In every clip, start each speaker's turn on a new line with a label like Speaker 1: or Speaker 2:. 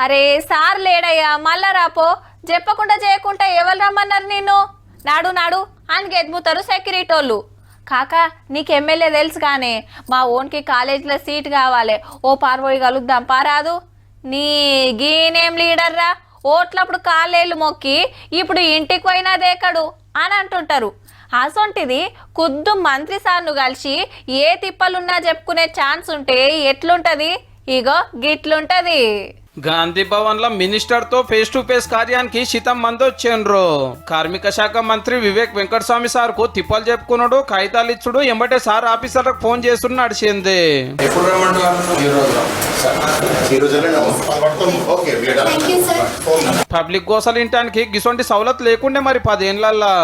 Speaker 1: అరే సార్ లేడయ్యా మళ్ళా రాపో. చెప్పకుండా చేయకుండా ఎవరు రమ్మన్నారు నిన్ను? నాడు నాడు అని ఎదుగుతారు సెక్యూరిటీ వాళ్ళు. కాకా నీకు ఎమ్మెల్యే తెలుసు కానీ మా ఓన్కి కాలేజీలో సీట్ కావాలి, ఓ పార్వోయి కలుద్దాం పారాదు. నీ గీనేం లీడర్రా, ఓట్లప్పుడు కాళ్ళేళ్ళు మొక్కి ఇప్పుడు ఇంటికి పోయినా దేకడు అని అంటుంటారు. అసొంటిది కుద్దు మంత్రి సార్ను కలిసి ఏ తిప్పలున్నా చెప్పుకునే ఛాన్స్ ఉంటే ఎట్లుంటది? ఇగో గిట్లుంటది.
Speaker 2: గాంధీ భవన్ లో మినిస్టర్ తో ఫేస్ టు ఫేస్ కార్యానికి శితం మంది వచ్చిండ్రు. కార్మిక శాఖ మంత్రి వివేక్ వెంకటస్వామి సార్ కు తిప్పలు చెప్పుకున్నాడు, కాగితాలు ఇచ్చుడు, ఎంబటే సార్ ఆఫీసర్లకు ఫోన్ చేస్తుడు నడిచింది. పబ్లిక్ గోసలు ఇంటానికి గిసొంటి సవలత్ లేకుండే మరి 10 ఏళ్లల్లా.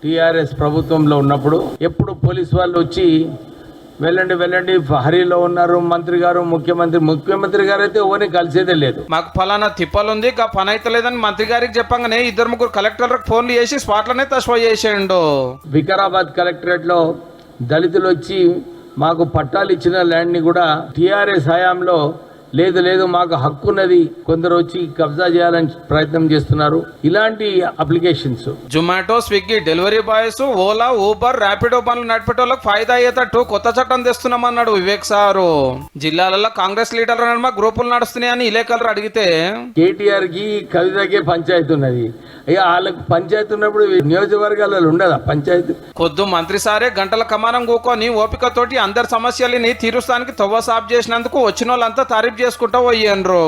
Speaker 3: టిఆర్ఎస్ ప్రభుత్వంలో ఉన్నప్పుడు ఎప్పుడు పోలీసు వాళ్ళు వచ్చి వెళ్ళండి వెళ్ళండి హరిలో ఉన్నారు మంత్రి గారు, ముఖ్యమంత్రి గారు అయితే ఓని కలిసేదే లేదు.
Speaker 2: మాకు ఫలానా తిప్పలుంది గా పని అయితే లేదని మంత్రి గారికి చెప్పంగానే 2-3 కలెక్టర్లకు ఫోన్లు చేసి స్పాట్లనే తస్వా చేసేయండు.
Speaker 3: వికారాబాద్ కలెక్టరేట్ లో దళితులు వచ్చి మాకు పట్టాలు ఇచ్చిన ల్యాండ్ ని కూడా టిఆర్ఎస్ హయాంలో లేదు లేదు మాకు హక్కు ఉన్నది, కొందరు వచ్చి కబ్జా చేయాలని ప్రయత్నం చేస్తున్నారు. ఇలాంటి applications
Speaker 2: Zomato, Swiggy delivery boys, Ola, Uber, Rapido పనులు నడిపేటోళ్ళకి ఫాయిదా అయ్యేటట్టు కొత్త చట్టం తెస్తున్నామన్నాడు వివేక్ సారు. జిల్లాలలో కాంగ్రెస్ లీడర్ల నడుమ గ్రూపులు నడుస్తున్నాయని విలేకరులు అడిగితే
Speaker 3: కేటీఆర్ కి కవితకే పంచాయతీ ఉన్నది, ఇక వాళ్ళకి పంచాయతీ ఉన్నప్పుడు నియోజకవర్గాలలో ఉండదా పంచాయతీ?
Speaker 2: కొద్దు మంత్రి సారే గంటల కమానం కూకొని ఓపికతోటి అందరి సమస్యలని తీరుస్తానికి తవ్వ సాఫ్ చేసినందుకు వచ్చిన వాళ్ళంతా తారీఫ్ చేసుకుంటూ పోయిండ్రు.